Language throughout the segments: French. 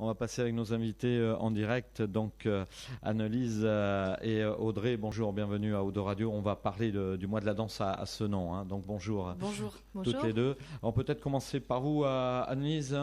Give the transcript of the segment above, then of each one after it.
On va passer avec nos invités en direct. Donc Annelise et Audrey, bonjour, bienvenue à Odo Radio. On va parler du mois de la danse à Senon. Hein. Donc bonjour. Bonjour. Toutes les deux. Alors peut-être commencer par vous, Annelise.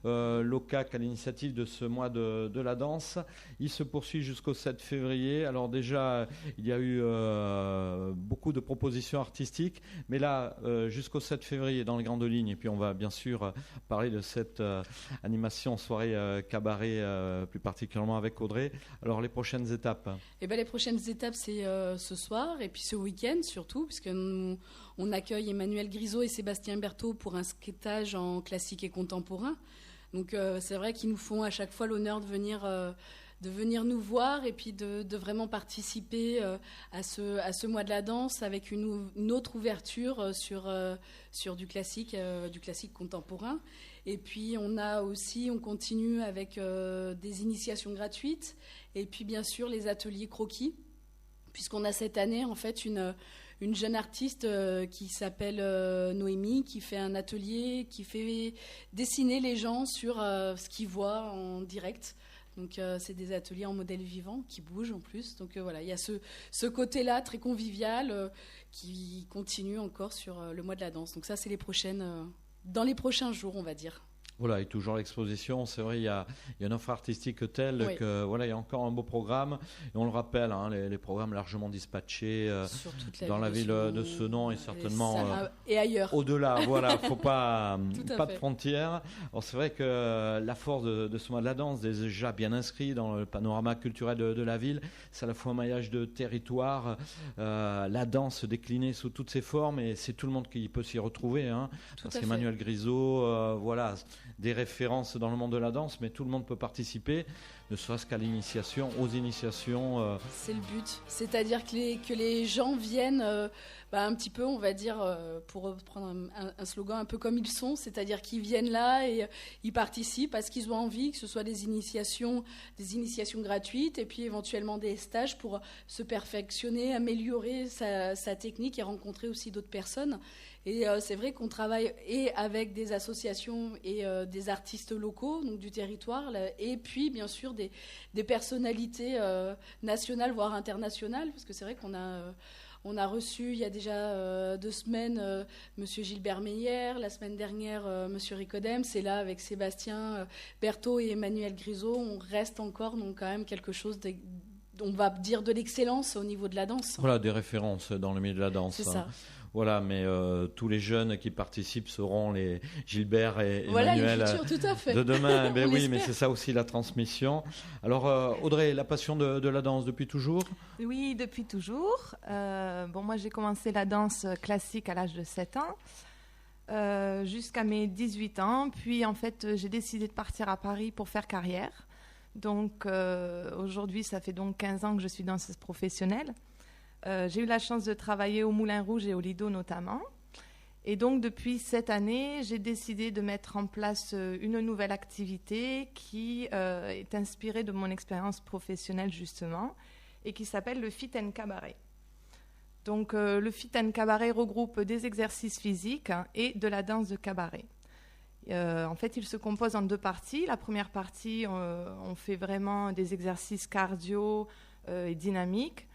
L'OCAC à l'initiative de ce mois de la danse. Il se poursuit jusqu'au 7 février. Alors déjà, il y a eu beaucoup de propositions artistiques. Mais là, jusqu'au 7 février, dans les grandes lignes, et puis on va bien sûr parler de cette animation soirée cabaret, plus particulièrement avec Audrey. Alors les prochaines étapes? Les prochaines étapes, c'est ce soir et puis ce week-end surtout, puisque on accueille Emmanuel Grisot et Sébastien Berthaud pour un skettage en classique et contemporain. Donc c'est vrai qu'ils nous font à chaque fois l'honneur de venir nous voir et puis de vraiment participer à ce mois de la danse avec une autre ouverture sur du classique contemporain. Et puis on continue avec des initiations gratuites et puis bien sûr les ateliers croquis, puisqu'on a cette année en fait une jeune artiste qui s'appelle Noémie, qui fait un atelier, qui fait dessiner les gens sur ce qu'ils voient en direct. Donc c'est des ateliers en modèle vivant qui bougent en plus. Donc voilà, il y a ce côté-là très convivial qui continue encore sur le mois de la danse. Donc ça, c'est dans les prochains jours, on va dire. Voilà, et toujours l'exposition, c'est vrai, il y a une offre artistique telle que voilà, il y a encore un beau programme. Et on le rappelle, hein, les programmes largement dispatchés dans la ville de Senon et certainement et ailleurs. Au-delà, voilà, faut pas de frontières. Alors c'est vrai que la force de ce mois de la danse, déjà bien inscrit dans le panorama culturel de la ville, c'est à la fois un maillage de territoire, la danse déclinée sous toutes ses formes, et c'est tout le monde qui peut s'y retrouver. Hein, parce qu'Emmanuel Grisot, voilà, des références dans le monde de la danse, mais tout le monde peut participer, ne serait-ce qu'à l'initiation, aux initiations. C'est le but, c'est-à-dire que les gens viennent un petit peu, on va dire, pour reprendre un slogan un peu comme ils sont, c'est-à-dire qu'ils viennent là et ils participent parce qu'ils ont envie, que ce soit des initiations gratuites et puis éventuellement des stages pour se perfectionner, améliorer sa technique et rencontrer aussi d'autres personnes. Et c'est vrai qu'on travaille et avec des associations et des artistes locaux, donc du territoire, et puis bien sûr des personnalités nationales, voire internationales, parce que c'est vrai qu'on a reçu il y a déjà 2 semaines Monsieur Gilbert Meyer, la semaine dernière Monsieur Ricodem, c'est là avec Sébastien Berthaud et Emmanuel Grisot, on reste encore donc quand même quelque chose on va dire de l'excellence au niveau de la danse. Voilà, des références dans le milieu de la danse. C'est ça. Voilà, mais tous les jeunes qui participent seront les Gilbert et voilà, Emmanuel les futurs, tout à fait. de demain. Ben oui, mais c'est ça aussi la transmission. Alors Audrey, la passion de la danse depuis toujours? Oui, depuis toujours. Moi j'ai commencé la danse classique à l'âge de 7 ans, jusqu'à mes 18 ans. Puis en fait j'ai décidé de partir à Paris pour faire carrière. Donc aujourd'hui ça fait donc 15 ans que je suis danseuse professionnelle. J'ai eu la chance de travailler au Moulin Rouge et au Lido notamment. Et donc, depuis cette année, j'ai décidé de mettre en place une nouvelle activité qui est inspirée de mon expérience professionnelle, justement, et qui s'appelle le Fit & Cabaret. Donc, le Fit & Cabaret regroupe des exercices physiques et de la danse de cabaret. En fait, il se compose en 2 parties. La première partie, on fait vraiment des exercices cardio et dynamiques,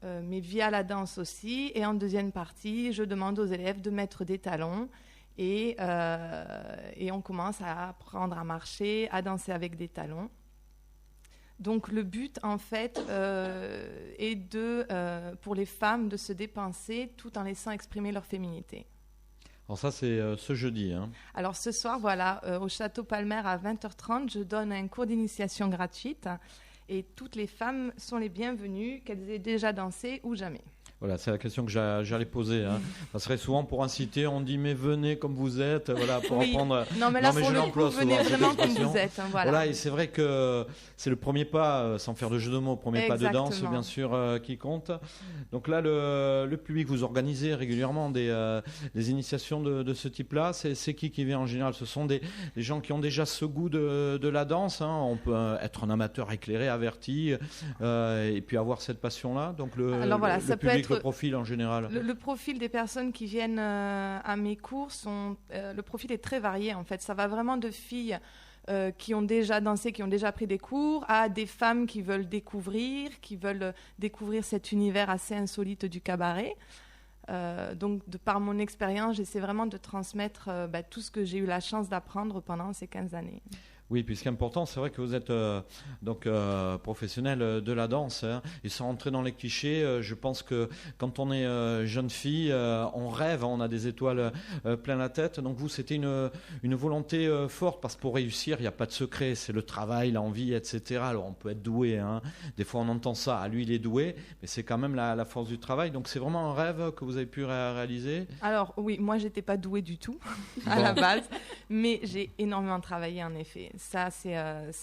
mais via la danse aussi. Et en deuxième partie, je demande aux élèves de mettre des talons et on commence à apprendre à marcher, à danser avec des talons. Donc le but, en fait, est pour les femmes de se dépenser tout en laissant exprimer leur féminité. Alors ça, c'est ce jeudi. Hein. Alors ce soir, voilà, au Château Palmer à 20h30, je donne un cours d'initiation gratuite. Et toutes les femmes sont les bienvenues, qu'elles aient déjà dansé ou jamais. Voilà, c'est la question que j'allais poser. Hein. Ça serait souvent pour inciter, on dit mais venez comme vous êtes, voilà, pour reprendre. Non mais là pour le coup, venez vraiment comme vous êtes. Hein, voilà, et c'est vrai que c'est le premier pas, sans faire de jeu de mots, premier pas de danse bien sûr qui compte. Donc là, le public, vous organisez régulièrement des initiations de ce type-là. C'est qui vient en général? Ce sont des gens qui ont déjà ce goût de la danse. Hein. On peut être un amateur éclairé, averti, et puis avoir cette passion-là. Donc Alors voilà, le public, le profil en général. Le profil des personnes qui viennent à mes cours, le profil est très varié en fait. Ça va vraiment de filles qui ont déjà dansé, qui ont déjà pris des cours, à des femmes qui veulent découvrir cet univers assez insolite du cabaret. Donc, par mon expérience, j'essaie vraiment de transmettre tout ce que j'ai eu la chance d'apprendre pendant ces 15 années. Oui, puis ce qui est important, c'est vrai que vous êtes professionnel de la danse. Hein, et sans rentrer dans les clichés, je pense que quand on est jeune fille, on rêve, on a des étoiles plein la tête. Donc vous, c'était une volonté forte, parce que pour réussir, il n'y a pas de secret. C'est le travail, l'envie, etc. Alors on peut être doué. Hein. Des fois, on entend ça. Ah, lui, il est doué, mais c'est quand même la force du travail. Donc c'est vraiment un rêve que vous avez pu réaliser. Alors oui, moi, je n'étais pas douée du tout à la base, mais j'ai énormément travaillé en effet. Ça,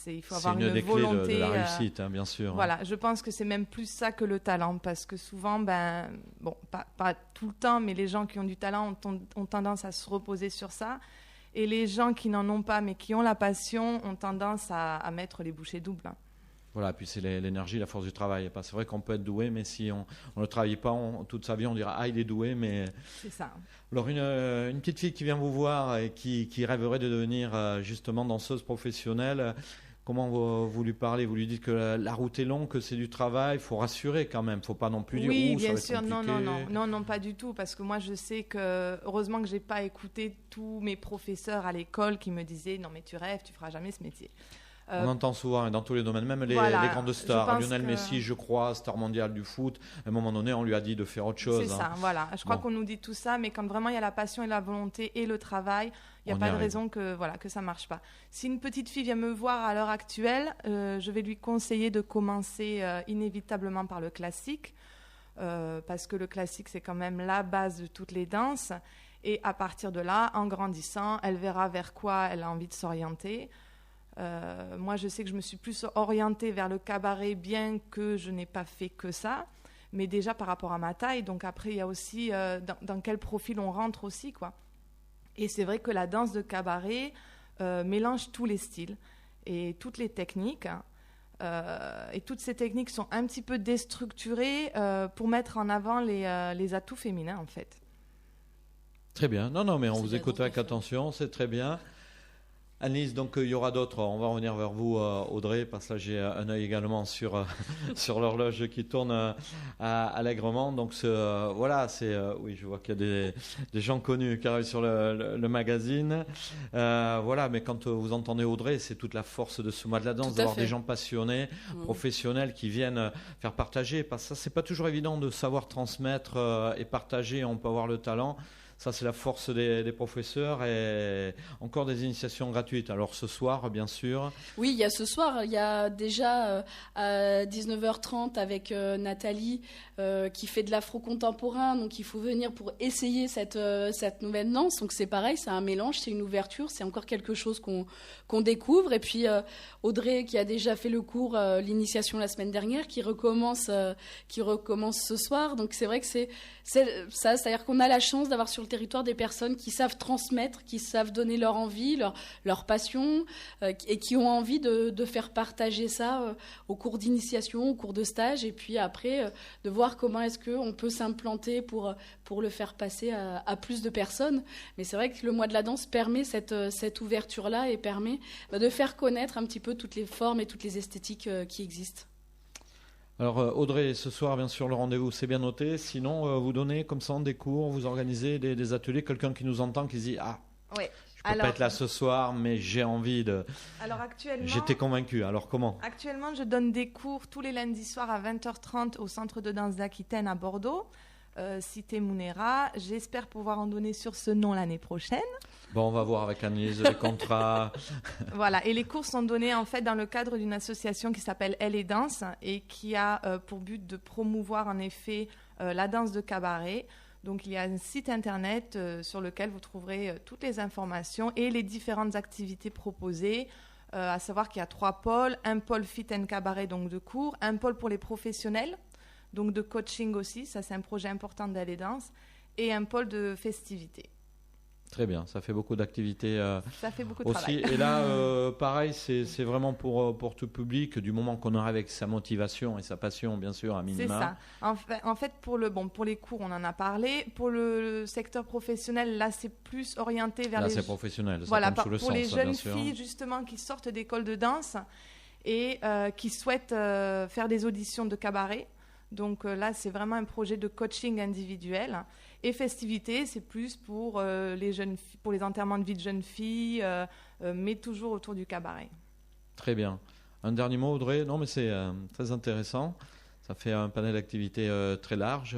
il faut avoir une volonté. C'est une des clés de la réussite, bien sûr. Voilà, je pense que c'est même plus ça que le talent, parce que souvent, pas tout le temps, mais les gens qui ont du talent ont tendance à se reposer sur ça. Et les gens qui n'en ont pas, mais qui ont la passion, ont tendance à mettre les bouchées doubles. Voilà, puis c'est l'énergie, la force du travail. C'est vrai qu'on peut être doué, mais si on ne travaille pas toute sa vie, on dira « Ah, il est doué », mais... C'est ça. Alors, une petite fille qui vient vous voir et qui rêverait de devenir justement danseuse professionnelle, comment vous lui parlez? Vous lui dites que la route est longue, que c'est du travail, il faut rassurer quand même, il ne faut pas non plus dire « Oui, ça bien va être sûr, compliqué ». non, pas du tout, parce que moi, je sais que, heureusement que je n'ai pas écouté tous mes professeurs à l'école qui me disaient « Non, mais tu rêves, tu ne feras jamais ce métier ». On entend souvent, et dans tous les domaines, même les grandes stars, Lionel Messi, je crois, star mondial du foot, à un moment donné, on lui a dit de faire autre chose. C'est ça, voilà. Je crois qu'on nous dit tout ça, mais quand vraiment il y a la passion et la volonté et le travail, il n'y a pas de raison que ça ne marche pas. Si une petite fille vient me voir à l'heure actuelle, je vais lui conseiller de commencer inévitablement par le classique, parce que le classique, c'est quand même la base de toutes les danses. Et à partir de là, en grandissant, elle verra vers quoi elle a envie de s'orienter. Moi, je sais que je me suis plus orientée vers le cabaret, bien que je n'ai pas fait que ça, mais déjà par rapport à ma taille. Donc après, il y a aussi dans quel profil on rentre aussi, quoi. Et c'est vrai que la danse de cabaret mélange tous les styles et toutes les techniques. Et toutes ces techniques sont un petit peu déstructurées pour mettre en avant les atouts féminins, en fait. Très bien. Non, mais on vous écoute avec attention, c'est très bien. Annelise, donc il y aura d'autres. On va revenir vers vous, Audrey, parce que là j'ai un œil également sur l'horloge qui tourne allègrement. Donc voilà, oui, je vois qu'il y a des gens connus qui arrivent sur le magazine. Voilà, mais quand vous entendez Audrey, c'est toute la force de ce mois de la danse, d'avoir des gens passionnés, professionnels qui viennent faire partager. Parce que ça, c'est pas toujours évident de savoir transmettre et partager. On peut avoir le talent. Ça, c'est la force des professeurs, et encore des initiations gratuites. Alors ce soir, bien sûr. Oui, il y a ce soir. Il y a déjà à 19h30 avec Nathalie qui fait de l'afro-contemporain. Donc il faut venir pour essayer cette nouvelle danse. Donc c'est pareil, c'est un mélange, c'est une ouverture, c'est encore quelque chose qu'on découvre. Et puis Audrey qui a déjà fait le cours, l'initiation la semaine dernière, qui recommence ce soir. Donc c'est vrai que c'est ça, c'est-à-dire qu'on a la chance d'avoir sur le territoire des personnes qui savent transmettre, qui savent donner leur envie, leur passion, et qui ont envie de faire partager ça au cours d'initiation, au cours de stage, et puis après de voir comment est-ce qu'on peut s'implanter pour le faire passer à plus de personnes. Mais c'est vrai que le mois de la danse permet cette ouverture-là et permet de faire connaître un petit peu toutes les formes et toutes les esthétiques qui existent. Alors Audrey, ce soir, bien sûr, le rendez-vous, c'est bien noté. Sinon, vous donnez comme ça des cours, vous organisez des ateliers, quelqu'un qui nous entend, qui se dit « Ah, ouais. Je ne peux pas être là ce soir, mais j'ai envie de... » Alors actuellement... J'étais convaincu. Alors comment? Actuellement, je donne des cours tous les lundis soirs à 20h30 au Centre de danse d'Aquitaine à Bordeaux, cité Mounera. J'espère pouvoir en donner sur ce nom l'année prochaine. Bon, on va voir avec Annelise les contrats. Voilà, et les cours sont donnés en fait dans le cadre d'une association qui s'appelle Elle et Danse et qui a pour but de promouvoir en effet la danse de cabaret. Donc il y a un site internet sur lequel vous trouverez toutes les informations et les différentes activités proposées, à savoir qu'il y a 3 pôles, un pôle fit and cabaret, donc de cours, un pôle pour les professionnels, donc de coaching aussi, ça c'est un projet important d'Elle et Danse, et un pôle de festivités. Très bien, ça fait beaucoup d'activités Ça fait beaucoup de aussi. travail. Et là, pareil, c'est vraiment pour tout public, du moment qu'on arrive avec sa motivation et sa passion, bien sûr, à minima. C'est ça. En fait pour les cours, on en a parlé. Pour le secteur professionnel, là, c'est plus orienté vers là, c'est professionnel, ça voilà, tombe sous le pour sens, les ça, jeunes bien sûr. filles, justement, qui sortent d'école de danse et qui souhaitent faire des auditions de cabaret. Donc là, c'est vraiment un projet de coaching individuel. Et festivités, c'est plus pour pour les enterrements de vie de jeunes filles, mais toujours autour du cabaret. Très bien. Un dernier mot, Audrey? Non, mais c'est très intéressant. Ça fait un panel d'activités très large.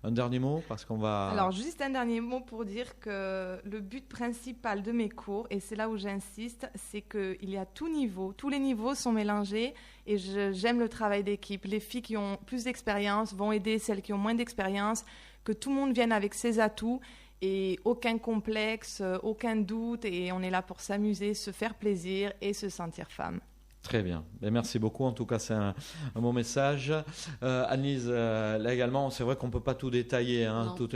Un dernier mot, parce qu'on va... Alors, juste un dernier mot pour dire que le but principal de mes cours, et c'est là où j'insiste, c'est qu'il y a tout niveau, tous les niveaux sont mélangés, et j'aime le travail d'équipe. Les filles qui ont plus d'expérience vont aider celles qui ont moins d'expérience, que tout le monde vienne avec ses atouts, et aucun complexe, aucun doute, et on est là pour s'amuser, se faire plaisir et se sentir femme. Très bien. Merci beaucoup. En tout cas, c'est un bon message. Anne-Lise, là également, c'est vrai qu'on ne peut pas tout détailler, tous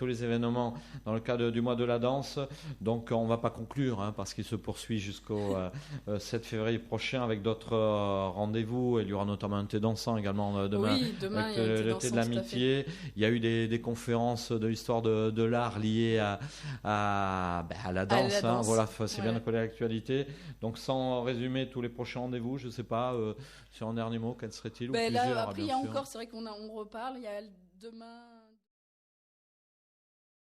les événements dans le cadre du mois de la danse. Donc, on ne va pas conclure parce qu'il se poursuit jusqu'au 7 février prochain avec d'autres rendez-vous. Il y aura notamment un thé dansant également demain. Oui, demain, avec il y a un thé le dansant, thé de l'amitié. Il y a eu des conférences de l'histoire de l'art liées à la danse. Voilà, c'est bien de coller à l'actualité. Donc, sans résumer tous les prochains rendez-vous, je ne sais pas, sur un dernier mot, quel serait-il ou plusieurs, après, il y a bien sûr. encore, c'est vrai qu'on reparle, il y a demain...